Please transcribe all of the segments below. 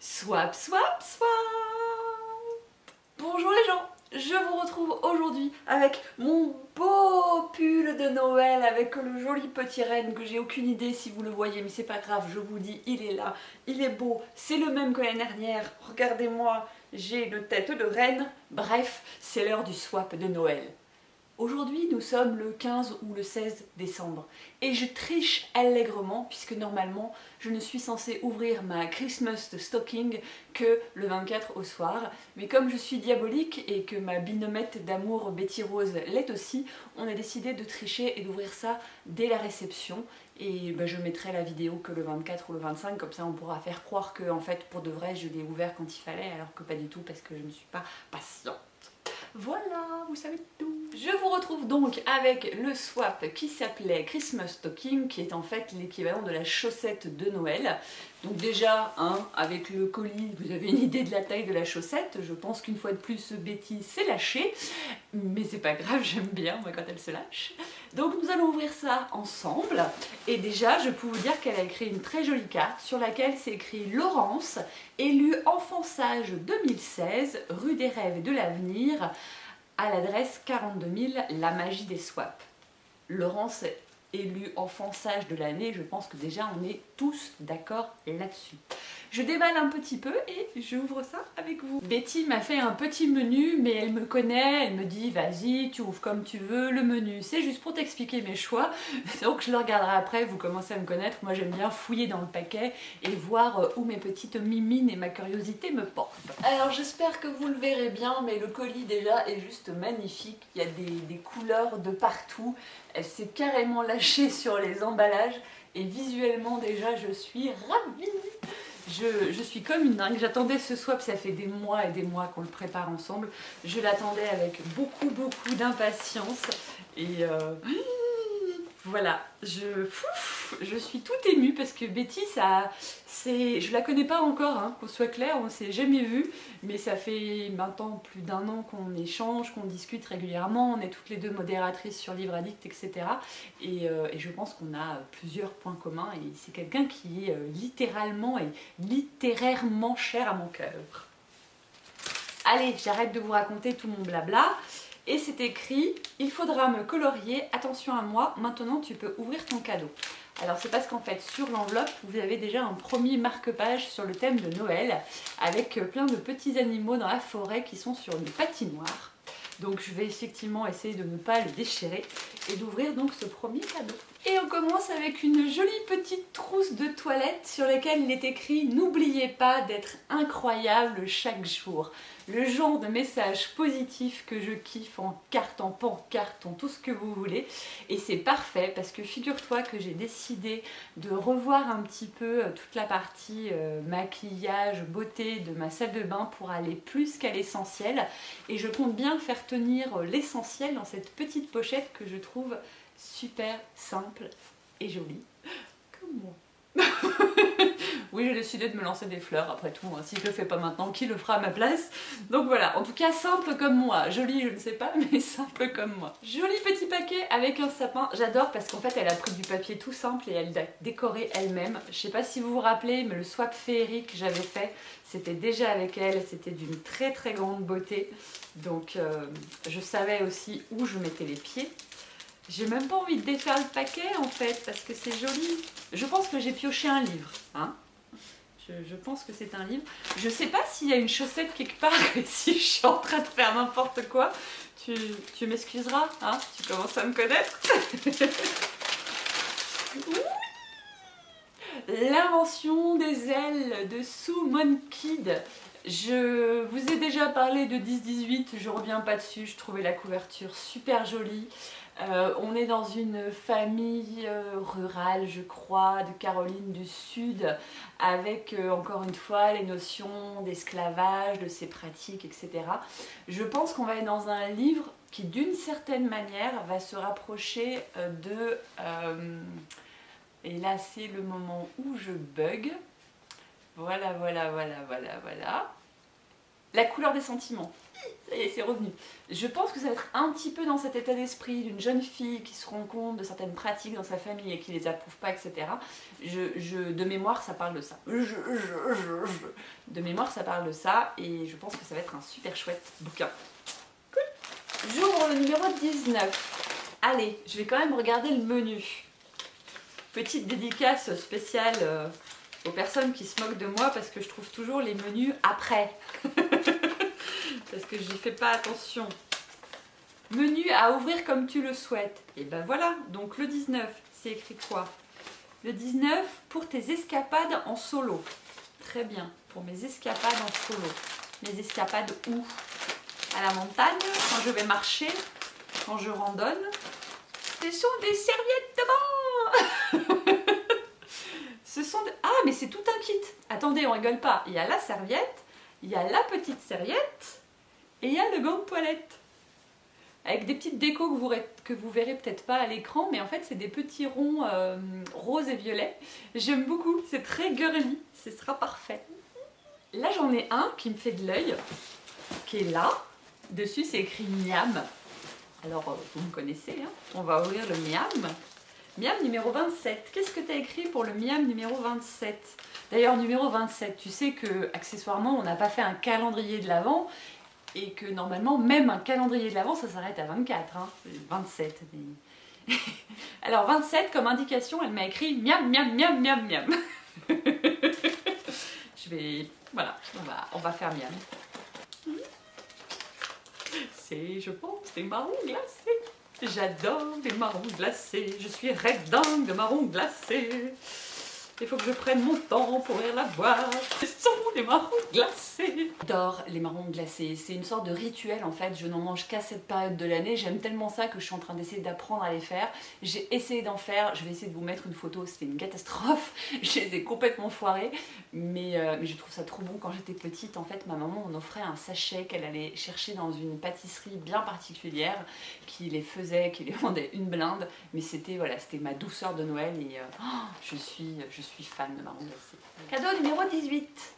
Swap, swap, swap. Bonjour les gens, je vous retrouve aujourd'hui avec mon beau pull de Noël avec le joli petit renne que j'ai aucune idée si vous le voyez, mais c'est pas grave, je vous dis, il est là, il est beau, c'est le même que l'année dernière, regardez-moi, j'ai une tête de reine, bref, c'est l'heure du swap de Noël. Aujourd'hui, nous sommes le 15 ou le 16 décembre et je triche allègrement puisque normalement je ne suis censée ouvrir ma Christmas stocking que le 24 au soir. Mais comme je suis diabolique et que ma binomette d'amour Betty Rose l'est aussi, on a décidé de tricher et d'ouvrir ça dès la réception. Et je mettrai la vidéo que le 24 ou le 25, comme ça on pourra faire croire que en fait pour de vrai je l'ai ouvert quand il fallait alors que pas du tout parce que je ne suis pas patiente. Voilà, vous savez tout. Je vous retrouve donc avec le swap qui s'appelait Christmas Stocking, qui est en fait l'équivalent de la chaussette de Noël. Donc déjà, avec le colis, vous avez une idée de la taille de la chaussette. Je pense qu'une fois de plus, Betty s'est lâchée. Mais c'est pas grave, j'aime bien moi quand elle se lâche. Donc nous allons ouvrir ça ensemble. Et déjà, je peux vous dire qu'elle a écrit une très jolie carte sur laquelle c'est écrit Laurence, élue enfant sage 2016, rue des Rêves et de l'Avenir, à l'adresse 42 000, la magie des swaps. Laurence, élue enfant sage de l'année, je pense que déjà on est tous d'accord là-dessus. Je déballe un petit peu et j'ouvre ça avec vous. Betty m'a fait un petit menu, mais elle me connaît, elle me dit vas-y, tu ouvres comme tu veux, le menu c'est juste pour t'expliquer mes choix, donc je le regarderai après, vous commencez à me connaître, moi j'aime bien fouiller dans le paquet et voir où mes petites mimines et ma curiosité me portent. Alors j'espère que vous le verrez bien, mais le colis déjà est juste magnifique, il y a des couleurs de partout, elle s'est carrément lâchée sur les emballages et visuellement déjà je suis ravie. Je suis comme une dingue, j'attendais ce swap, ça fait des mois et des mois qu'on le prépare ensemble. Je l'attendais avec beaucoup d'impatience et voilà, je suis toute émue parce que Betty, je la connais pas encore, qu'on soit clair, on s'est jamais vu, mais ça fait maintenant plus d'un an qu'on échange, qu'on discute régulièrement, on est toutes les deux modératrices sur Livre Addict, etc. Et je pense qu'on a plusieurs points communs et c'est quelqu'un qui est littéralement et littérairement cher à mon cœur. Allez, j'arrête de vous raconter tout mon blabla. Et c'est écrit « Il faudra me colorier, attention à moi, maintenant tu peux ouvrir ton cadeau ». Alors c'est parce qu'en fait sur l'enveloppe vous avez déjà un premier marque-page sur le thème de Noël avec plein de petits animaux dans la forêt qui sont sur une patinoire. Donc je vais effectivement essayer de ne pas le déchirer et d'ouvrir donc ce premier cadeau. Et on commence avec une jolie petite trousse de toilette sur laquelle il est écrit « N'oubliez pas d'être incroyable chaque jour ». Le genre de message positif que je kiffe en carte, en pancarte, en tout ce que vous voulez. Et c'est parfait parce que figure-toi que j'ai décidé de revoir un petit peu toute la partie maquillage, beauté de ma salle de bain pour aller plus qu'à l'essentiel. Et je compte bien faire tenir l'essentiel dans cette petite pochette que je trouve super simple et jolie, comme moi. Oui, j'ai décidé de me lancer des fleurs après tout, si je le fais pas maintenant, qui le fera à ma place? Donc voilà, en tout cas simple comme moi, jolie je ne sais pas, mais simple comme moi. Joli petit paquet avec un sapin, j'adore parce qu'en fait elle a pris du papier tout simple et elle l'a décoré elle-même. Je sais pas si vous vous rappelez, mais le swap féerique que j'avais fait, c'était déjà avec elle, c'était d'une très grande beauté, donc je savais aussi où je mettais les pieds. J'ai même pas envie de défaire le paquet en fait, parce que c'est joli. Je pense que j'ai pioché un livre, Je pense que c'est un livre. Je sais pas s'il y a une chaussette quelque part, et si je suis en train de faire n'importe quoi, tu m'excuseras, tu commences à me connaître. L'invention des ailes de Sue Kid. Je vous ai déjà parlé de 10-18, je reviens pas dessus, je trouvais la couverture super jolie. On est dans une famille rurale, je crois, de Caroline du Sud, avec encore une fois les notions d'esclavage, de ses pratiques, etc. Je pense qu'on va être dans un livre qui, d'une certaine manière, va se rapprocher de... et là, c'est le moment où je bug. Voilà. La couleur des sentiments. Ça y est, c'est revenu. Je pense que ça va être un petit peu dans cet état d'esprit d'une jeune fille qui se rend compte de certaines pratiques dans sa famille et qui les approuve pas, etc. De mémoire, ça parle de ça. De mémoire, ça parle de ça et je pense que ça va être un super chouette bouquin. Cool. J'ouvre le numéro 19. Allez, je vais quand même regarder le menu. Petite dédicace spéciale aux personnes qui se moquent de moi parce que je trouve toujours les menus après. Parce que j'y fais pas attention. Menu à ouvrir comme tu le souhaites. Et ben voilà, donc le 19, c'est écrit quoi? Le 19 pour tes escapades en solo. Très bien, pour mes escapades en solo. Mes escapades où? À la montagne, quand je vais marcher, quand je randonne. Ce sont des serviettes de bain. Ce sont des... Ah, mais c'est tout un kit. Attendez, on rigole pas. Il y a la serviette, il y a la petite serviette, et il y a le gant de toilette. Avec des petites décos que vous verrez peut-être pas à l'écran, mais en fait c'est des petits ronds roses et violets. J'aime beaucoup, c'est très girly, ce sera parfait. Là j'en ai un qui me fait de l'œil, qui est là. Dessus c'est écrit Miam. Alors vous me connaissez, hein. On va ouvrir le Miam. Miam numéro 27. Qu'est-ce que tu as écrit pour le Miam numéro 27? D'ailleurs numéro 27, tu sais que accessoirement on n'a pas fait un calendrier de l'Avent. Et que normalement, même un calendrier de l'Avent, ça s'arrête à 24, hein. 27. Mais... Alors 27, comme indication, elle m'a écrit miam, miam, miam, miam, miam. Je vais... Voilà, on va faire miam. C'est, je pense, des marrons glacés. J'adore les marrons glacés. Je suis rêve dingue de marrons glacés. Il faut que je prenne mon temps pour rien la boire. Ce sont des marrons glacés. J'adore les marrons glacés. C'est une sorte de rituel en fait. Je n'en mange qu'à cette période de l'année. J'aime tellement ça que je suis en train d'essayer d'apprendre à les faire. J'ai essayé d'en faire. Je vais essayer de vous mettre une photo. C'était une catastrophe. Je les ai complètement foirés. Mais je trouve ça trop bon. Quand j'étais petite, en fait, ma maman m'en offrait un sachet qu'elle allait chercher dans une pâtisserie bien particulière qui les faisait, qui les vendait une blinde. Mais c'était voilà, c'était ma douceur de Noël et je suis fan de marrons glacés. Cadeau numéro 18.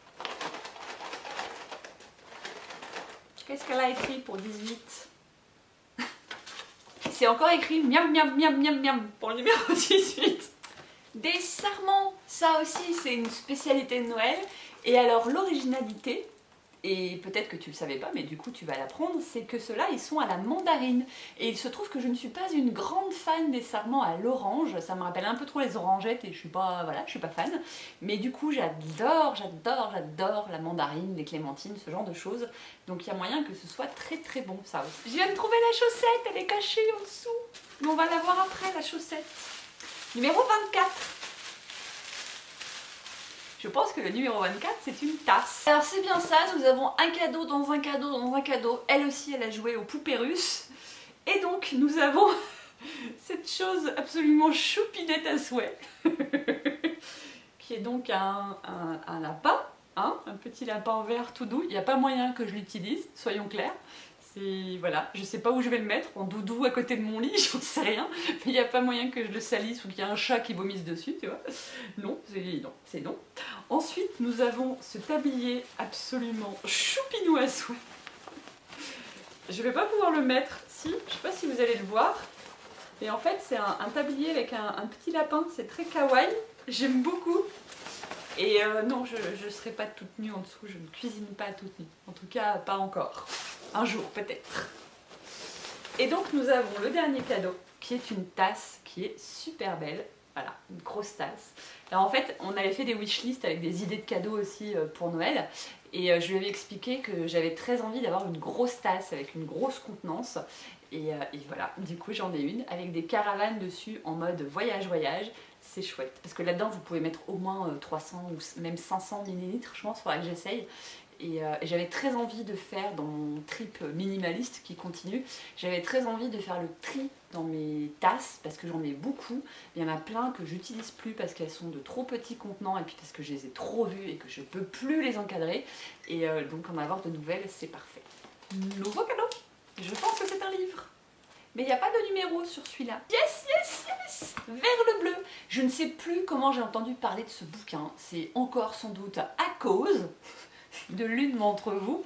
Qu'est-ce qu'elle a écrit pour 18? C'est encore écrit miam miam miam miam miam pour le numéro 18. Des sarments, ça aussi c'est une spécialité de Noël. Et alors l'originalité, et peut-être que tu le savais pas, mais du coup tu vas l'apprendre, c'est que ceux-là ils sont à la mandarine. Et il se trouve que je ne suis pas une grande fan des sarments à l'orange, ça me rappelle un peu trop les orangettes et je suis pas fan. Mais du coup j'adore la mandarine, les clémentines, ce genre de choses. Donc il y a moyen que ce soit très très bon ça aussi. Je viens de trouver la chaussette, elle est cachée en dessous. Mais on va la voir après la chaussette. Numéro 24. Je pense que le numéro 24, c'est une tasse. Alors c'est bien ça, nous avons un cadeau dans un cadeau dans un cadeau. Elle aussi, elle a joué aux poupées russes. Et donc, nous avons cette chose absolument choupinette à souhait. Qui est donc un lapin, hein, un petit lapin en verre tout doux. Il n'y a pas moyen que je l'utilise, soyons clairs. Voilà, je sais pas où je vais le mettre, en doudou à côté de mon lit, j'en sais rien, mais il n'y a pas moyen que je le salisse ou qu'il y ait un chat qui vomisse dessus, tu vois. Non, c'est non. Ensuite, nous avons ce tablier absolument choupinou à souhait. Je vais pas pouvoir le mettre, si, je sais pas si vous allez le voir, mais en fait c'est un tablier avec un petit lapin, c'est très kawaii, j'aime beaucoup. Et non, je ne serai pas toute nue en dessous, je ne cuisine pas toute nue, en tout cas pas encore. Un jour peut-être. Et donc nous avons le dernier cadeau qui est une tasse qui est super belle. Voilà, une grosse tasse. Alors en fait on avait fait des wishlists avec des idées de cadeaux aussi pour Noël. Et je lui avais expliqué que j'avais très envie d'avoir une grosse tasse avec une grosse contenance. Et voilà, du coup j'en ai une avec des caravanes dessus en mode voyage. C'est chouette. Parce que là-dedans vous pouvez mettre au moins 300 ou même 500 ml, je pense, il faudra que j'essaye. Et j'avais très envie de faire dans mon trip minimaliste qui continue, j'avais très envie de faire le tri dans mes tasses parce que j'en ai beaucoup. Il y en a plein que j'utilise plus parce qu'elles sont de trop petits contenants et puis parce que je les ai trop vues et que je peux plus les encadrer. Et donc en avoir de nouvelles, c'est parfait. Nouveau cadeau. Je pense que c'est un livre. Mais il n'y a pas de numéro sur celui-là. Yes, yes, yes. Vers le bleu. Je ne sais plus comment j'ai entendu parler de ce bouquin. C'est encore sans doute à cause de l'une d'entre vous.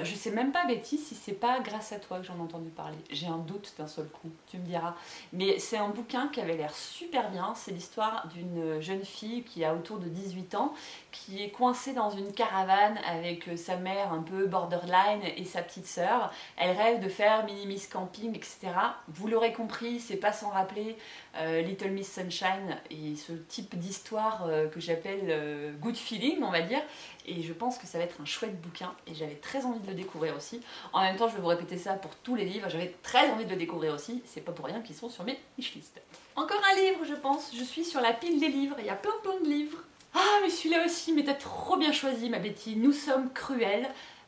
Je sais même pas, Betty, si c'est pas grâce à toi que j'en ai entendu parler. J'ai un doute d'un seul coup, tu me diras. Mais c'est un bouquin qui avait l'air super bien. C'est l'histoire d'une jeune fille qui a autour de 18 ans, qui est coincée dans une caravane avec sa mère un peu borderline et sa petite sœur. Elle rêve de faire mini-miss camping, etc. Vous l'aurez compris, c'est pas sans rappeler Little Miss Sunshine et ce type d'histoire que j'appelle good feeling, on va dire. Et je pense que ça va être un chouette bouquin et j'avais très envie de le découvrir aussi. En même temps, je vais vous répéter ça pour tous les livres, j'avais très envie de le découvrir aussi, c'est pas pour rien qu'ils sont sur mes wishlist. Encore un livre, je pense, je suis sur la pile des livres, il y a plein de livres. Ah, mais celui-là aussi, mais t'as trop bien choisi, ma Betty, Nous sommes cruels.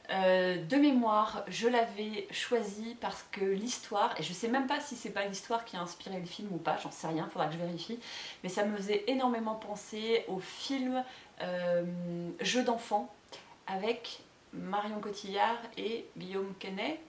De mémoire, je l'avais choisi parce que l'histoire, et je sais même pas si c'est pas l'histoire qui a inspiré le film ou pas, j'en sais rien, faudra que je vérifie, mais ça me faisait énormément penser au film Jeux d'enfants avec Marion Cotillard et Guillaume Canet.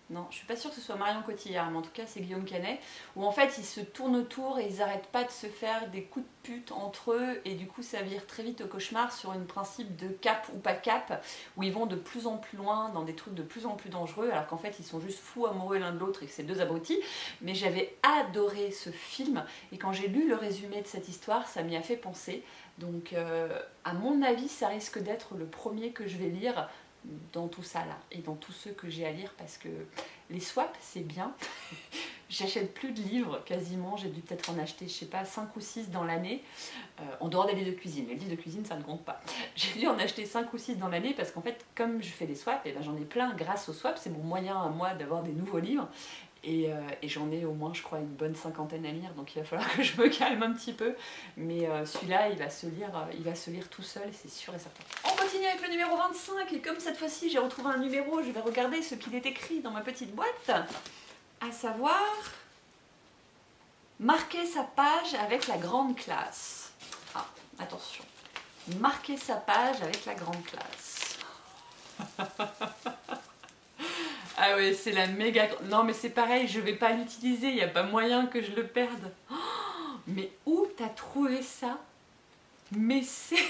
Non, je suis pas sûre que ce soit Marion Cotillard, mais en tout cas c'est Guillaume Canet, où en fait ils se tournent autour et ils arrêtent pas de se faire des coups de pute entre eux, et du coup ça vire très vite au cauchemar sur un principe de cap ou pas cap, où ils vont de plus en plus loin dans des trucs de plus en plus dangereux, alors qu'en fait ils sont juste fous amoureux l'un de l'autre et que c'est deux abrutis. Mais j'avais adoré ce film, et quand j'ai lu le résumé de cette histoire, ça m'y a fait penser. Donc à mon avis ça risque d'être le premier que je vais lire dans tout ça là, et dans tous ceux que j'ai à lire, parce que les swaps c'est bien. J'achète plus de livres quasiment, j'ai dû peut-être en acheter, je sais pas, 5 ou 6 dans l'année, en dehors des livres de cuisine. Les livres de cuisine ça ne compte pas. J'ai dû en acheter 5 ou 6 dans l'année parce qu'en fait comme je fais des swaps, et ben j'en ai plein grâce aux swaps, c'est mon moyen à moi d'avoir des nouveaux livres. Et j'en ai au moins, je crois, une bonne cinquantaine à lire, donc il va falloir que je me calme un petit peu. Mais celui-là, il va se lire tout seul, c'est sûr et certain. On continue avec le numéro 25, et comme cette fois-ci j'ai retrouvé un numéro, je vais regarder ce qu'il est écrit dans ma petite boîte. À savoir, marquer sa page avec la grande classe. Ah, attention. Marquer sa page avec la grande classe. Ah ouais, c'est la méga... Non mais c'est pareil, je vais pas l'utiliser, il n'y a pas moyen que je le perde. Oh, mais où t'as trouvé ça? Mais c'est...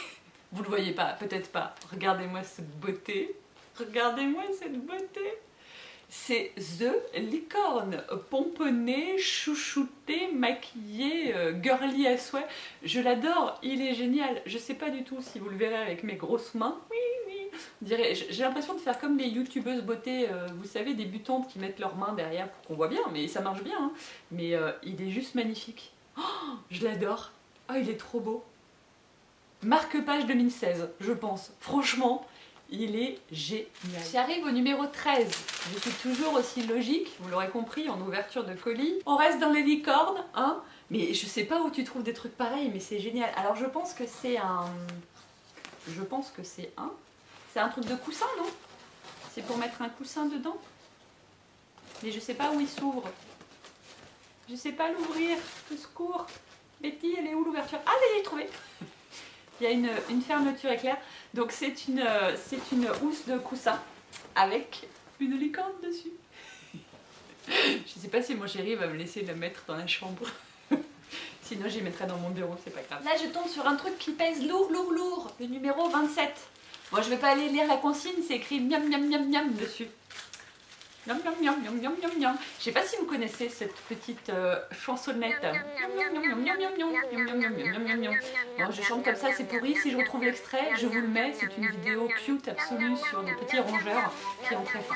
Vous le voyez pas, peut-être pas. Regardez-moi cette beauté. Regardez-moi cette beauté. C'est The Licorne, pomponné, chouchouté, maquillé, girly à souhait. Je l'adore, il est génial. Je sais pas du tout si vous le verrez avec mes grosses mains. Oui. J'ai l'impression de faire comme les youtubeuses beauté, vous savez, débutantes qui mettent leurs mains derrière pour qu'on voit bien, mais ça marche bien. Hein. Mais il est juste magnifique. Oh, je l'adore. Oh, il est trop beau. Marque-page 2016, je pense. Franchement, il est génial. J'arrive au numéro 13. Je suis toujours aussi logique, vous l'aurez compris, en ouverture de colis. On reste dans les licornes, hein. Mais je sais pas où tu trouves des trucs pareils, mais c'est génial. Alors je pense que c'est un... C'est un truc de coussin, non? C'est pour mettre un coussin dedans? Mais je sais pas où il s'ouvre. Je sais pas l'ouvrir. Au secours. Betty, elle est où l'ouverture? Ah, je l'ai trouvée. Il y a une fermeture éclair. Donc c'est une housse de coussin avec une licorne dessus. Je sais pas si mon chéri va me laisser la mettre dans la chambre. Sinon j'y mettrai dans mon bureau, c'est pas grave. Là je tombe sur un truc qui pèse lourd. Le numéro 27. Bon, je vais pas aller lire la consigne, c'est écrit miam miam miam miam dessus. Miam miam miam miam miam miam miam. Je sais pas si vous connaissez cette petite chansonnette. Bon, je chante comme ça, c'est pourri. Si je retrouve l'extrait, je vous le mets. C'est une vidéo cute absolue sur des petits rongeurs qui ont très faim.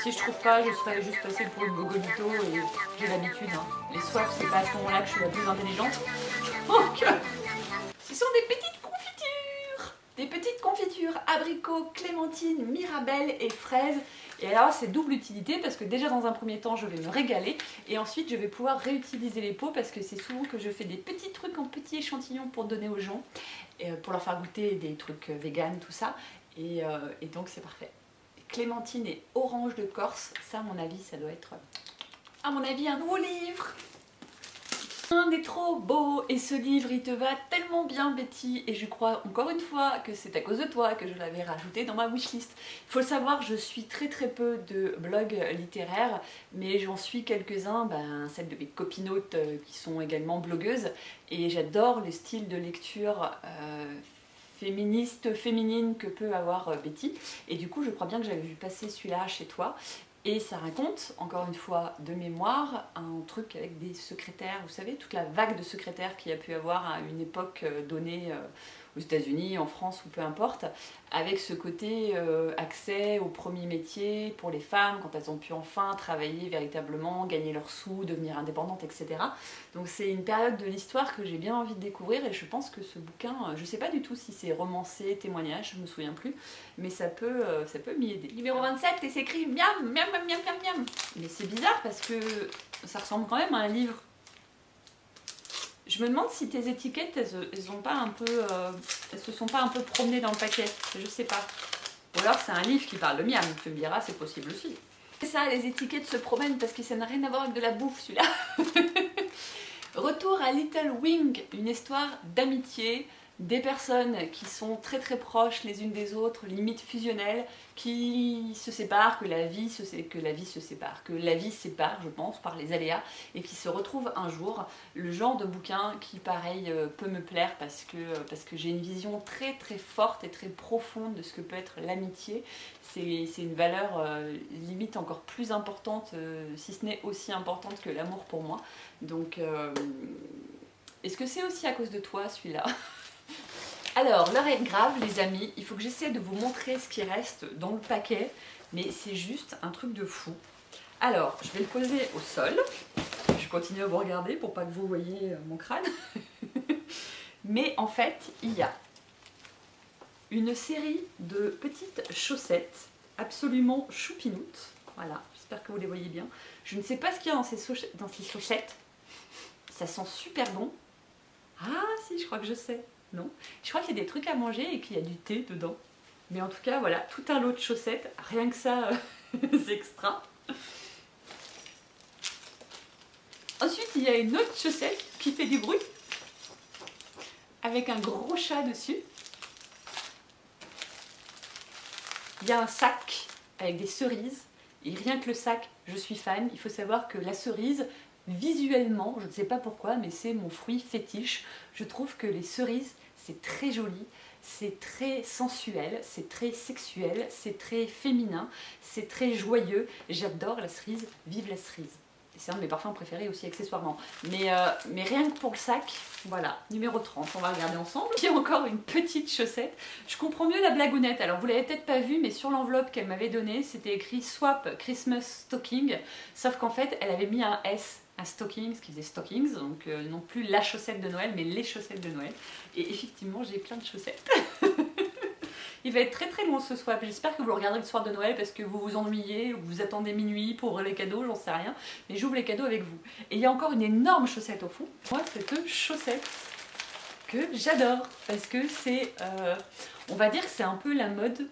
Si je trouve pas, je serai juste passée pour une gogolito et j'ai l'habitude. Hein. Les swaps, c'est pas à ce moment-là que je suis la plus intelligente. Donc, ce sont des petites confitures. Des petites confitures abricots, clémentine, mirabelle et fraises. Et alors c'est double utilité parce que déjà dans un premier temps je vais me régaler et ensuite je vais pouvoir réutiliser les pots parce que c'est souvent que je fais des petits trucs en petits échantillons pour donner aux gens, pour leur faire goûter des trucs vegan, tout ça. Et donc c'est parfait. Clémentine et orange de Corse, ça à mon avis ça doit être, à mon avis, un nouveau livre. Un est trop beau et ce livre il te va tellement bien Betty, et je crois encore une fois que c'est à cause de toi que je l'avais rajouté dans ma wishlist. Il faut le savoir, je suis très peu de blogs littéraires, mais j'en suis quelques-uns, celles de mes copinotes qui sont également blogueuses, et j'adore le style de lecture féministe, féminine que peut avoir Betty. Et du coup, je crois bien que j'avais vu passer celui-là chez toi. Et ça raconte, encore une fois de mémoire, un truc avec des secrétaires, vous savez, toute la vague de secrétaires qu'il y a pu avoir à une époque donnée aux États-Unis, en France ou peu importe, avec ce côté accès au premier métier pour les femmes quand elles ont pu enfin travailler véritablement, gagner leurs sous, devenir indépendantes, etc. Donc c'est une période de l'histoire que j'ai bien envie de découvrir et je pense que ce bouquin, je sais pas du tout si c'est romancé, témoignage, je me souviens plus, mais ça peut m'y aider. Numéro 27 et c'est écrit miam, miam, miam, miam, miam, miam. Mais c'est bizarre parce que ça ressemble quand même à un livre. Je me demande si tes étiquettes, elles ont pas un peu, elles se sont pas un peu promenées dans le paquet. Je sais pas. Ou alors c'est un livre qui parle de miam. Tu me diras, c'est possible aussi. C'est ça, les étiquettes se promènent parce que ça n'a rien à voir avec de la bouffe, celui-là. Retour à Little Wing, une histoire d'amitié, des personnes qui sont très très proches les unes des autres, limite fusionnelles, qui se séparent, que la vie se sépare, que la vie sépare, je pense, par les aléas, et qui se retrouvent un jour. Le genre de bouquin qui, pareil, peut me plaire parce que j'ai une vision très très forte et très profonde de ce que peut être l'amitié. C'est une valeur limite encore plus importante, si ce n'est aussi importante que l'amour pour moi. Donc, est-ce que c'est aussi à cause de toi, celui-là ? Alors, l'heure est grave, les amis. Il faut que j'essaie de vous montrer ce qui reste dans le paquet. Mais c'est juste un truc de fou. Alors, je vais le poser au sol. Je continue à vous regarder pour pas que vous voyez mon crâne. Mais en fait, il y a une série de petites chaussettes absolument choupinoutes. Voilà, j'espère que vous les voyez bien. Je ne sais pas ce qu'il y a dans ces chaussettes. Ça sent super bon. Ah si, je crois que je sais. Non, je crois qu'il y a des trucs à manger et qu'il y a du thé dedans. Mais en tout cas, voilà, tout un lot de chaussettes. Rien que ça, c'est extra. Ensuite, il y a une autre chaussette qui fait du bruit. Avec un gros chat dessus. Il y a un sac avec des cerises. Et rien que le sac, je suis fan. Il faut savoir que la cerise, visuellement, je ne sais pas pourquoi, mais c'est mon fruit fétiche. Je trouve que les cerises, c'est très joli, c'est très sensuel, c'est très sexuel, c'est très féminin, c'est très joyeux. J'adore la cerise, vive la cerise. C'est un de mes parfums préférés aussi accessoirement. Mais rien que pour le sac, voilà, numéro 30, on va regarder ensemble. Il y a encore une petite chaussette. Je comprends mieux la blagounette. Alors vous l'avez peut-être pas vu, mais sur l'enveloppe qu'elle m'avait donnée, c'était écrit Swap Christmas Stocking. Sauf qu'en fait, elle avait mis un S, un stocking, ce qui faisait stockings. Donc non plus la chaussette de Noël, mais les chaussettes de Noël. Et effectivement, j'ai plein de chaussettes. Il va être très très long ce swap, j'espère que vous le regarderez le soir de Noël parce que vous vous ennuyez ou vous attendez minuit pour ouvrir les cadeaux, j'en sais rien. Mais j'ouvre les cadeaux avec vous. Et il y a encore une énorme chaussette au fond. Moi, cette chaussette que j'adore parce que c'est, on va dire que c'est un peu la mode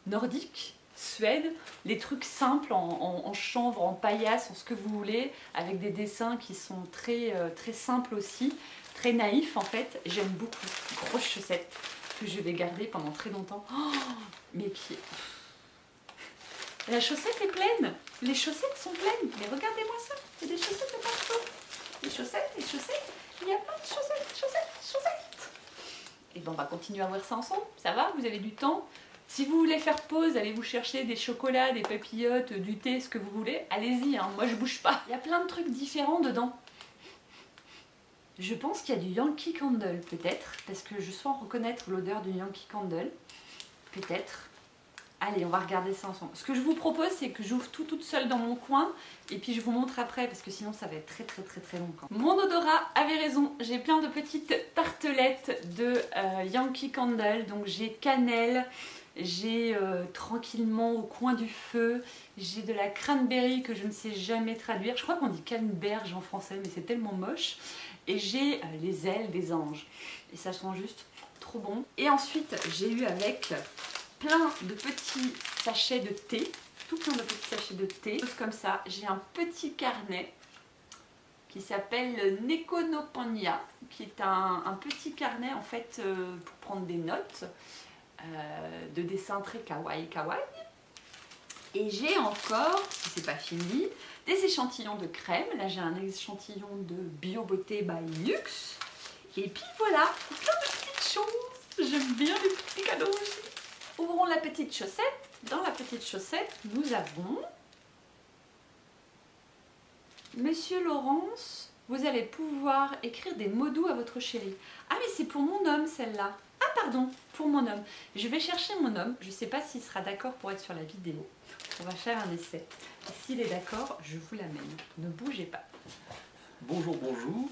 nordique, Suède, les trucs simples en chanvre, en paillasse, en ce que vous voulez, avec des dessins qui sont très, très simples aussi, très naïfs en fait. J'aime beaucoup, grosse chaussette que je vais garder pendant très longtemps. Oh, mes pieds. La chaussette est pleine. Les chaussettes sont pleines. Mais regardez-moi ça. Il y a des chaussettes de partout. Les chaussettes, les chaussettes. Il y a plein de chaussettes, chaussettes, chaussettes. Et ben on va continuer à voir ça ensemble. Ça va? Vous avez du temps? Si vous voulez faire pause, allez vous chercher des chocolats, des papillotes, du thé, ce que vous voulez. Allez-y, hein. Moi je bouge pas. Il y a plein de trucs différents dedans. Je pense qu'il y a du Yankee Candle, peut-être, parce que je sens reconnaître l'odeur du Yankee Candle. Peut-être. Allez, on va regarder ça ensemble. Ce que je vous propose, c'est que j'ouvre tout toute seule dans mon coin, et puis je vous montre après, parce que sinon ça va être très très très très long. Mon odorat avait raison, j'ai plein de petites tartelettes de Yankee Candle, donc j'ai cannelle, j'ai tranquillement au coin du feu, j'ai de la cranberry que je ne sais jamais traduire, je crois qu'on dit canneberge en français, mais c'est tellement moche. Et j'ai les ailes des anges. Et ça sent juste trop bon. Et ensuite, j'ai eu avec plein de petits sachets de thé. Tout plein de petits sachets de thé. Comme ça, j'ai un petit carnet qui s'appelle Nekonopania, qui est un petit carnet en fait pour prendre des notes de dessins très kawaii kawaii. Et j'ai encore, si c'est pas fini, des échantillons de crème. Là j'ai un échantillon de Bio Beauté by Luxe. Et puis voilà, plein de petites choses. J'aime bien les petits cadeaux aussi. Ouvrons la petite chaussette. Dans la petite chaussette, nous avons... Monsieur Laurence, vous allez pouvoir écrire des mots doux à votre chéri. Ah mais c'est pour mon homme celle-là. Ah pardon, pour mon homme. Je vais chercher mon homme. Je ne sais pas s'il sera d'accord pour être sur la vidéo. On va faire un essai. Et s'il est d'accord, je vous l'amène. Ne bougez pas. Bonjour, bonjour.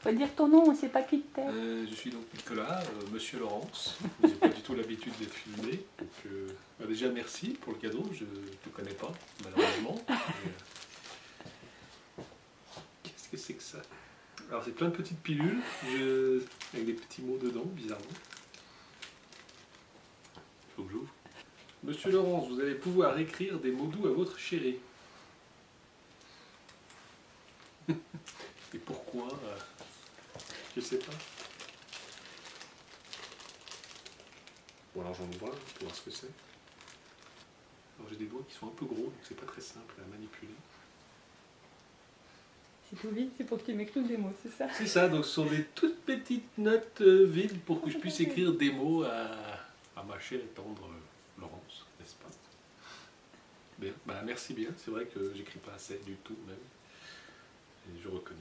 Faut dire ton nom, on ne sait pas qui t'es. Je suis donc Nicolas, monsieur Laurence. Je n'ai pas du tout l'habitude d'être filmé. Donc, déjà merci pour le cadeau. Je ne te connais pas, malheureusement. Qu'est-ce que c'est que ça? Alors c'est plein de petites pilules avec des petits mots dedans, bizarrement. Il faut que j'ouvre. Monsieur Laurence, vous allez pouvoir écrire des mots doux à votre chéri. Et pourquoi je sais pas. Bon alors j'en ouvre un pour voir ce que c'est. Alors j'ai des doigts qui sont un peu gros, donc c'est pas très simple à manipuler. C'est tout vite, c'est pour que tu m'écrives des mots, c'est ça? C'est ça, donc ce sont des toutes petites notes vides pour que je puisse écrire des mots à ma chère et tendre Laurence, n'est-ce pas? Bien, bah merci bien, c'est vrai que j'écris pas assez du tout même. Et je reconnais.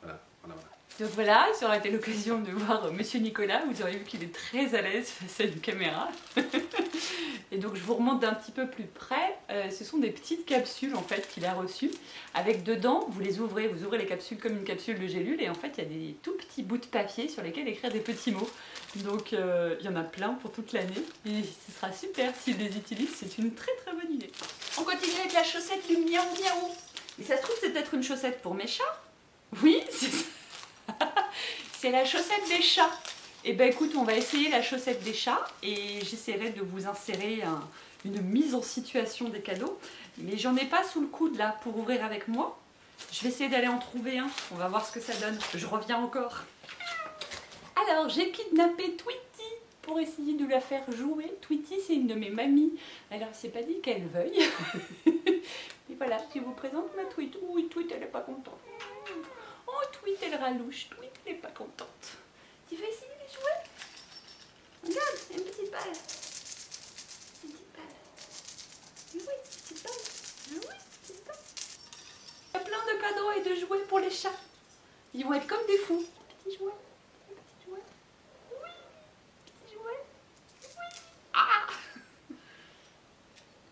Voilà. Donc voilà, ça aurait été l'occasion de voir Monsieur Nicolas, vous aurez vu qu'il est très à l'aise face à une caméra. Et donc je vous remonte d'un petit peu plus près, ce sont des petites capsules en fait qu'il a reçues, avec dedans, vous les ouvrez, vous ouvrez les capsules comme une capsule de gélule, et en fait il y a des tout petits bouts de papier sur lesquels écrire des petits mots. Donc il y en a plein pour toute l'année, et ce sera super s'il les utilise, c'est une très très bonne idée. On continue avec la chaussette du miaou miaou. Et ça se trouve c'est peut-être une chaussette pour mes chats? Oui, c'est ça. C'est la chaussette des chats. Et ben écoute, on va essayer la chaussette des chats et j'essaierai de vous insérer une mise en situation des cadeaux. Mais j'en ai pas sous le coude là pour ouvrir avec moi. Je vais essayer d'aller en trouver un. On va voir ce que ça donne. Je reviens encore. Alors, j'ai kidnappé Tweety pour essayer de la faire jouer. Tweety, c'est une de mes mamies. Alors, c'est pas dit qu'elle veuille. Et voilà, je vous présente ma Tweet. Oui, Tweet, elle est pas contente. Oh, Tweet, elle ralouche. Tweet, elle est pas contente. Tu veux essayer de jouer? Regarde, il y a une petite balle. Une petite balle. Oui, petite balle. Oui, petite balle. Il y a plein de cadeaux et de jouets pour les chats. Ils vont être comme des fous. Petit jouet. Petit jouet. Oui. Petit jouet. Oui. Ah.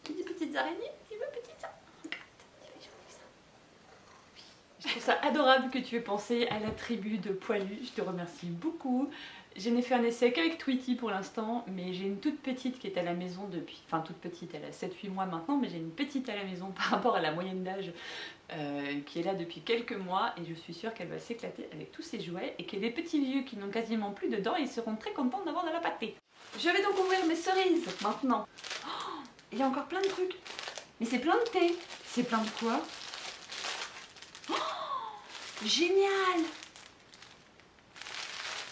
Des petites araignées. Tu veux petites araignées? Je trouve ça adorable que tu aies pensé à la tribu de poilus, je te remercie beaucoup. Je n'ai fait un essai qu'avec Tweety pour l'instant, mais j'ai une toute petite qui est à la maison depuis... Enfin toute petite, elle a 7-8 mois maintenant, mais j'ai une petite à la maison par rapport à la moyenne d'âge qui est là depuis quelques mois, et je suis sûre qu'elle va s'éclater avec tous ses jouets, et que les petits vieux qui n'ont quasiment plus de dents, ils seront très contents d'avoir de la pâtée. Je vais donc ouvrir mes cerises maintenant. Oh, il y a encore plein de trucs. Mais c'est plein de thé. C'est plein de quoi? Génial!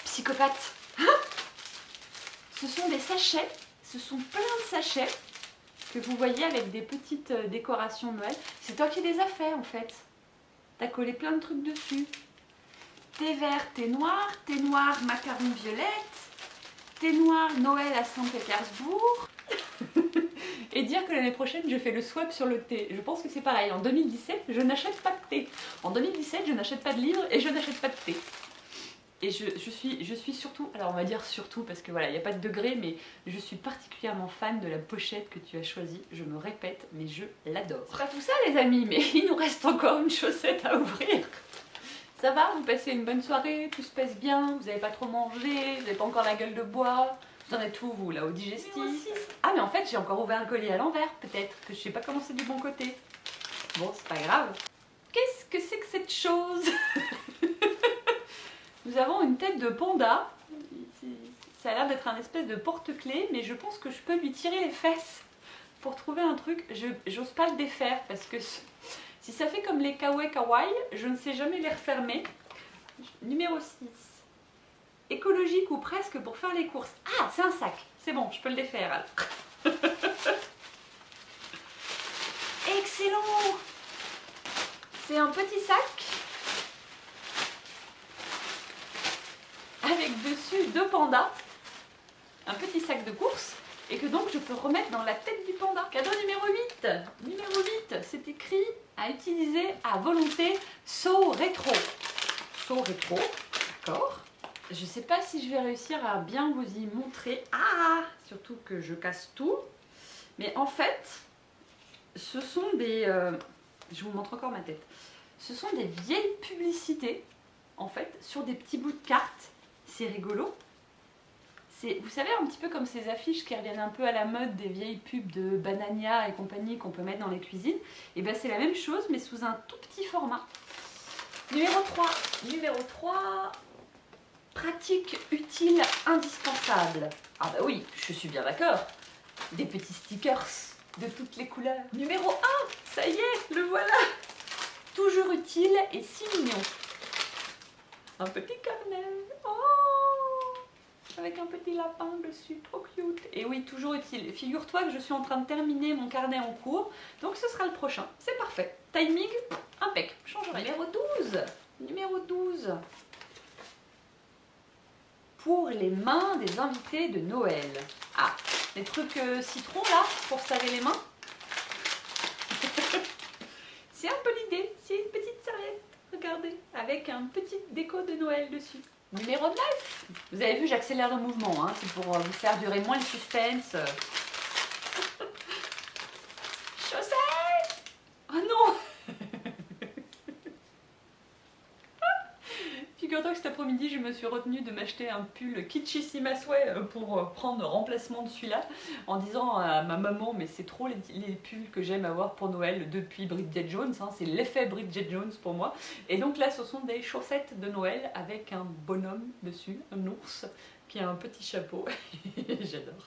Psychopathe! Hein? Ce sont des sachets, ce sont plein de sachets que vous voyez avec des petites décorations Noël. C'est toi qui les as fait en fait. T'as collé plein de trucs dessus. Thé vert, thé noir, macaron violette, thé noir, Noël à Saint-Pétersbourg. Et dire que l'année prochaine je fais le swap sur le thé. Je pense que c'est pareil. En 2017, je n'achète pas de thé. En 2017, je n'achète pas de livres et je n'achète pas de thé. Et je suis surtout, alors on va dire surtout parce que voilà, il n'y a pas de degré, mais je suis particulièrement fan de la pochette que tu as choisie. Je me répète, mais je l'adore. C'est pas tout ça les amis, mais il nous reste encore une chaussette à ouvrir. Ça va? Vous passez une bonne soirée? Tout se passe bien? Vous n'avez pas trop mangé? Vous n'avez pas encore la gueule de bois? Vous en êtes où vous là, au digestif? Ah mais en fait j'ai encore ouvert le collier à l'envers, peut-être que je sais pas comment c'est du bon côté. Bon, c'est pas grave. Qu'est-ce que c'est que cette chose? Nous avons une tête de panda. Ça a l'air d'être un espèce de porte-clés, mais je pense que je peux lui tirer les fesses pour trouver un truc. J'ose pas le défaire parce que si ça fait comme les kawaii kawaii, je ne sais jamais les refermer. Numéro 6. Écologique ou presque pour faire les courses. Ah, c'est un sac. C'est bon, je peux le défaire alors. Excellent! C'est un petit sac avec dessus 2 pandas, un petit sac de course, et que donc je peux remettre dans la tête du panda. Cadeau numéro 8. Numéro 8, c'est écrit à utiliser à volonté So Rétro. So Rétro, d'accord. Je sais pas si je vais réussir à bien vous y montrer. Ah, surtout que je casse tout. Mais en fait, ce sont des... je vous montre encore ma tête. Ce sont des vieilles publicités, en fait, sur des petits bouts de cartes. C'est rigolo. Vous savez, un petit peu comme ces affiches qui reviennent un peu à la mode des vieilles pubs de Banania et compagnie qu'on peut mettre dans les cuisines. Et bien c'est la même chose, mais sous un tout petit format. Numéro 3. Numéro 3. Pratique, utile, indispensable. Ah bah oui, je suis bien d'accord. Des petits stickers de toutes les couleurs. Numéro 1. Ça y est, le voilà. Toujours utile et si mignon. Un petit carnet. Oh, avec un petit lapin dessus, trop cute. Et oui, toujours utile. Figure-toi que je suis en train de terminer mon carnet en cours, donc ce sera le prochain. C'est parfait. Timing, impec. Change rien. Numéro 12. Numéro 12. Pour les mains des invités de Noël. Ah, les trucs citron là, pour se laver les mains. C'est un peu l'idée. C'est une petite serviette, regardez, avec un petit déco de Noël dessus. Numéro 9. Vous avez vu, j'accélère le mouvement, hein, c'est pour vous faire durer moins le suspense. Chaussettes. Oh non. Figure-toi que cet après-midi, je me suis retenue de m'acheter un pull kitschissima souhait pour prendre remplacement de celui-là, en disant à ma maman, mais c'est trop les pulls que j'aime avoir pour Noël depuis Bridget Jones, hein, c'est l'effet Bridget Jones pour moi. Et donc là, ce sont des chaussettes de Noël avec un bonhomme dessus, un ours, qui a un petit chapeau. J'adore.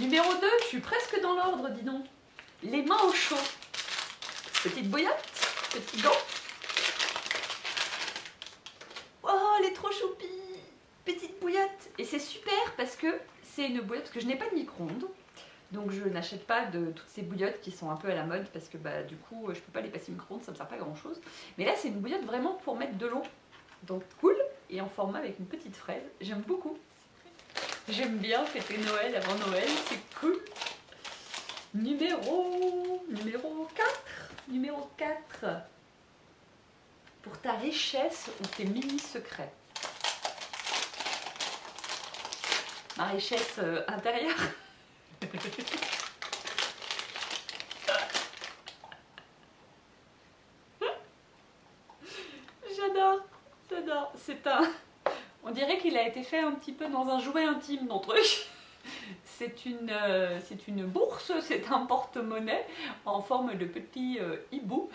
Numéro 2, je suis presque dans l'ordre, dis donc. Les mains au chaud. Petite bouillotte, petit gant. Oh, elle est trop choupie. Petite bouillotte. Et c'est super parce que c'est une bouillotte, parce que je n'ai pas de micro-ondes. Donc je n'achète pas de toutes ces bouillottes qui sont un peu à la mode parce que bah, du coup je peux pas les passer au micro-ondes, ça me sert pas à grand chose. Mais là c'est une bouillotte vraiment pour mettre de l'eau. Donc cool, et en format avec une petite fraise. J'aime beaucoup. J'aime bien fêter Noël avant Noël, c'est cool. Numéro 4. Numéro 4. Pour ta richesse ou tes mini-secrets. Ma richesse intérieure. J'adore. C'est un... On dirait qu'il a été fait un petit peu dans un jouet intime, ton truc. C'est une bourse, c'est un porte-monnaie en forme de petit hibou.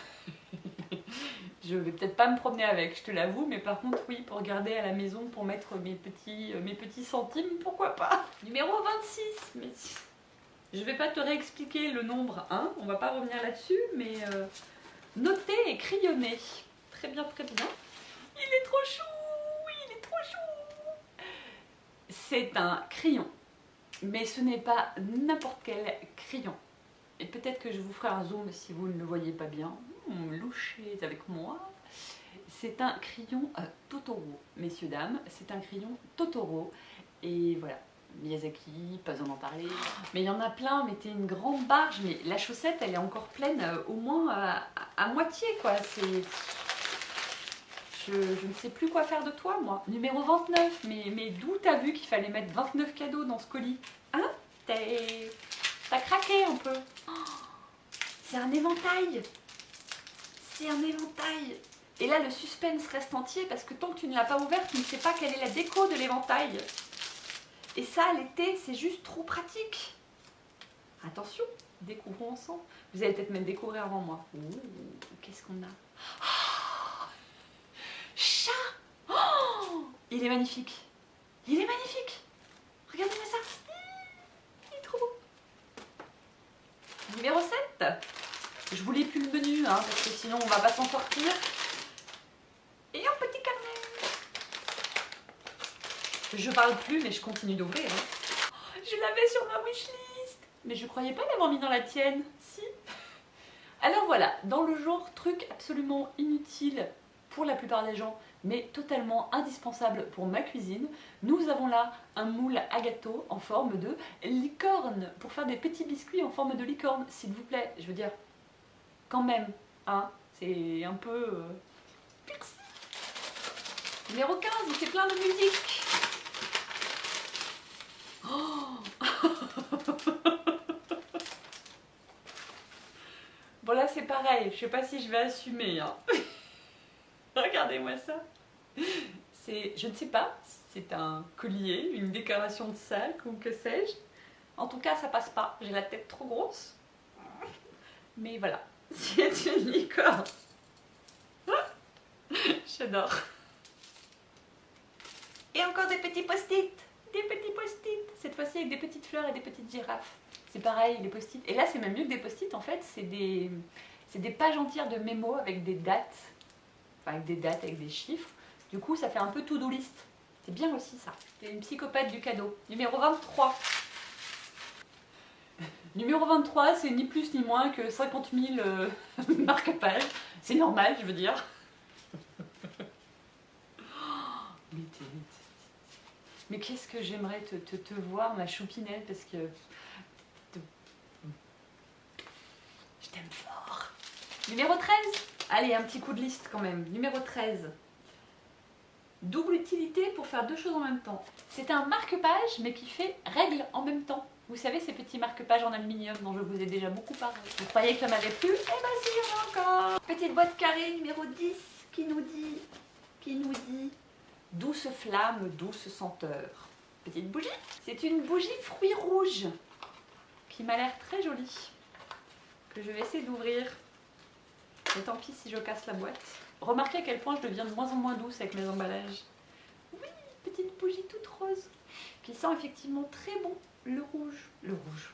Je vais peut-être pas me promener avec, je te l'avoue, mais par contre oui, pour garder à la maison, pour mettre mes petits centimes, pourquoi pas. Numéro 26, mais je vais pas te réexpliquer le nombre 1, on va pas revenir là-dessus, mais noter et crayonner. Très bien, très bien. Il est trop chou, oui, il est trop chou. C'est un crayon, mais ce n'est pas n'importe quel crayon. Et peut-être que je vous ferai un zoom si vous ne le voyez pas bien. Louchez avec moi. C'est un crayon Totoro, messieurs, dames. C'est un crayon Totoro. Et voilà, Miyazaki, pas besoin d'en parler. Mais il y en a plein, mettez une grande barge. Mais la chaussette, elle est encore pleine au moins à moitié, quoi. Je ne sais plus quoi faire de toi, moi. Numéro 29, mais d'où t'as vu qu'il fallait mettre 29 cadeaux dans ce colis? Hein? T'as craqué un peu. Oh, c'est un éventail. C'est un éventail. Et là, le suspense reste entier parce que tant que tu ne l'as pas ouverte, tu ne sais pas quelle est la déco de l'éventail. Et ça, l'été, c'est juste trop pratique. Attention, découvrons ensemble. Vous allez peut-être même découvrir avant moi. Qu'est-ce qu'on a? Oh, chat. Oh, il est magnifique. Il est magnifique. Regardez-moi ça. Il est trop beau. Numéro 7. Je vous lis plus le menu, hein, parce que sinon on va pas s'en sortir. Et un petit carnet. Je parle plus, mais je continue d'ouvrir. Hein. Je l'avais sur ma wishlist. Mais je croyais pas l'avoir mis dans la tienne. Si. Alors voilà, dans le genre truc absolument inutile pour la plupart des gens, mais totalement indispensable pour ma cuisine. Nous avons là un moule à gâteau en forme de licorne, pour faire des petits biscuits en forme de licorne, s'il vous plaît. Je veux dire, quand même, hein, c'est un peu... Numéro 15, il fait plein de musique. Bon là c'est pareil, je sais pas si je vais assumer. Hein. Regardez-moi ça. C'est, je ne sais pas si c'est un collier, une décoration de sac ou que sais-je. En tout cas ça passe pas, j'ai la tête trop grosse. Mais voilà, c'est une licorne. J'adore. Et encore des petits post-it. Des petits post-it. Cette fois-ci avec des petites fleurs et des petites girafes. C'est pareil, les post-it. Et là, c'est même mieux que des post-it, en fait. C'est des pages entières de mémos avec des dates. Enfin, avec des dates, avec des chiffres. Du coup, ça fait un peu to-do list. C'est bien aussi, ça. C'est une psychopathe du cadeau. Numéro 23. Numéro 23, c'est ni plus ni moins que 50 000 marque-pages. C'est normal, je veux dire. Mais qu'est-ce que j'aimerais te voir, ma choupinette, parce que... Je t'aime fort. Numéro 13. Allez, un petit coup de liste quand même. Numéro 13. Double utilité pour faire deux choses en même temps. C'est un marque-page, mais qui fait règle en même temps. Vous savez, ces petits marque-pages en aluminium dont je vous ai déjà beaucoup parlé. Vous croyez que ça m'avait plu? Eh ben si, il y en a encore. Petite boîte carrée numéro 10 qui nous dit douce flamme, douce senteur. Petite bougie. C'est une bougie fruits rouges qui m'a l'air très jolie, que je vais essayer d'ouvrir. Mais tant pis si je casse la boîte. Remarquez à quel point je deviens de moins en moins douce avec mes emballages. Oui, petite bougie toute rose qui sent effectivement très bon le rouge. Le rouge.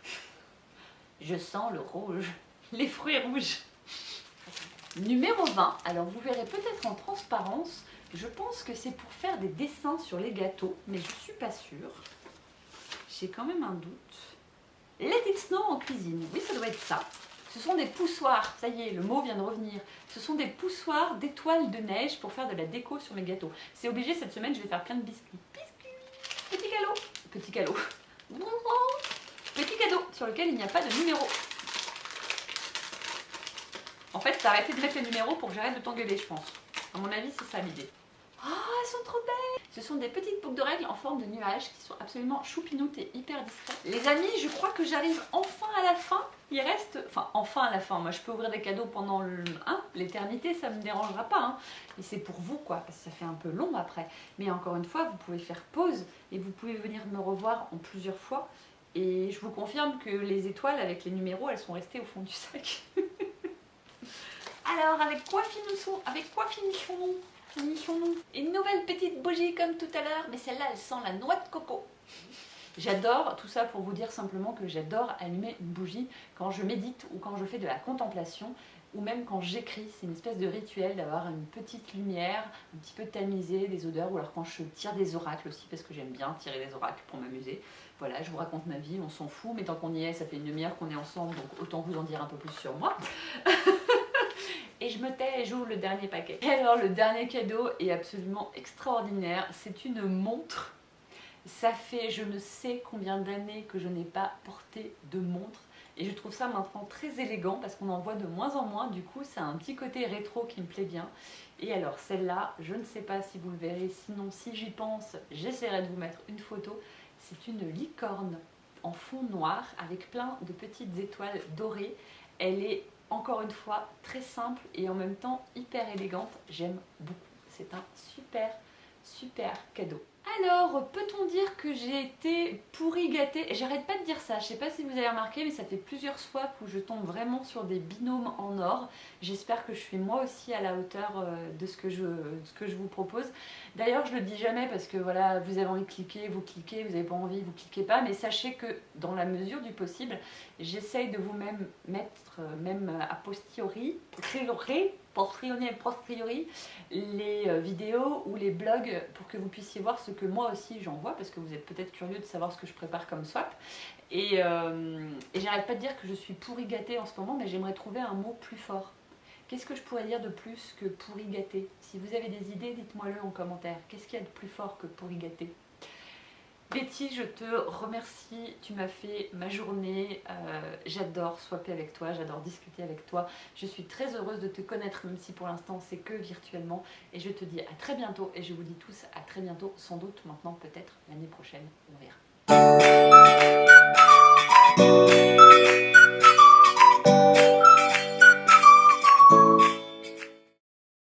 Je sens le rouge. Les fruits rouges. Numéro 20. Alors vous verrez peut-être en transparence. Je pense que c'est pour faire des dessins sur les gâteaux, mais je suis pas sûre. J'ai quand même un doute. Let it snow en cuisine. Oui, ça doit être ça. Ce sont des poussoirs. Ça y est, le mot vient de revenir. Ce sont des poussoirs d'étoiles de neige pour faire de la déco sur mes gâteaux. C'est obligé, cette semaine, je vais faire plein de biscuits. Biscuits. Petit galop. Petit galop. Petit cadeau sur lequel il n'y a pas de numéro. En fait, t'as arrêté de mettre les numéros pour que j'arrête de t'engueuler, je pense. À mon avis, c'est ça l'idée. Ah, elles sont trop belles! Ce sont des petites boucles de règles en forme de nuages qui sont absolument choupinoutes et hyper discrètes. Les amis, je crois que j'arrive enfin à la fin. Il reste... Enfin, enfin à la fin. Moi, je peux ouvrir des cadeaux pendant l'éternité, ça ne me dérangera pas. Hein. Et c'est pour vous, quoi, parce que ça fait un peu long après. Mais encore une fois, vous pouvez faire pause et vous pouvez venir me revoir en plusieurs fois. Et je vous confirme que les étoiles avec les numéros, elles sont restées au fond du sac. Alors, avec quoi finissons-nous? Une nouvelle petite bougie comme tout à l'heure, mais celle-là, elle sent la noix de coco. J'adore, tout ça pour vous dire simplement que j'adore allumer une bougie quand je médite ou quand je fais de la contemplation ou même quand j'écris. C'est une espèce de rituel d'avoir une petite lumière, un petit peu tamisée, des odeurs, ou alors quand je tire des oracles aussi, parce que j'aime bien tirer des oracles pour m'amuser. Voilà, je vous raconte ma vie, on s'en fout, mais tant qu'on y est, ça fait une demi-heure qu'on est ensemble, donc autant vous en dire un peu plus sur moi. Et je me tais et j'ouvre le dernier paquet. Et alors le dernier cadeau est absolument extraordinaire. C'est une montre. Ça fait je ne sais combien d'années que je n'ai pas porté de montre. Et je trouve ça maintenant très élégant parce qu'on en voit de moins en moins. Du coup, ça a un petit côté rétro qui me plaît bien. Et alors celle-là, je ne sais pas si vous le verrez. Sinon, si j'y pense, j'essaierai de vous mettre une photo. C'est une licorne en fond noir avec plein de petites étoiles dorées. Elle est encore une fois très simple et en même temps hyper élégante. J'aime beaucoup. C'est un super cadeau. Alors, peut-on dire que j'ai été pourri gâtée? J'arrête pas de dire ça, je sais pas si vous avez remarqué, mais ça fait plusieurs swaps où je tombe vraiment sur des binômes en or. J'espère que je suis moi aussi à la hauteur de ce que je vous propose. D'ailleurs, je le dis jamais parce que voilà, vous avez envie de cliquer, vous cliquez, vous n'avez pas envie, vous cliquez pas, mais sachez que dans la mesure du possible, j'essaye de vous-même mettre, même a posteriori, les vidéos ou les blogs pour que vous puissiez voir ce que moi aussi j'envoie, parce que vous êtes peut-être curieux de savoir ce que je prépare comme swap. Et j'arrête pas de dire que je suis pourri gâtée en ce moment, mais j'aimerais trouver un mot plus fort. Qu'est-ce que je pourrais dire de plus que pourri gâté? Si vous avez des idées, dites-moi-le en commentaire. Qu'est-ce qu'il y a de plus fort que pourri gâté? Betty, je te remercie, tu m'as fait ma journée, j'adore swapper avec toi, j'adore discuter avec toi, je suis très heureuse de te connaître même si pour l'instant c'est que virtuellement et je te dis à très bientôt et je vous dis tous à très bientôt, sans doute maintenant peut-être l'année prochaine, on verra.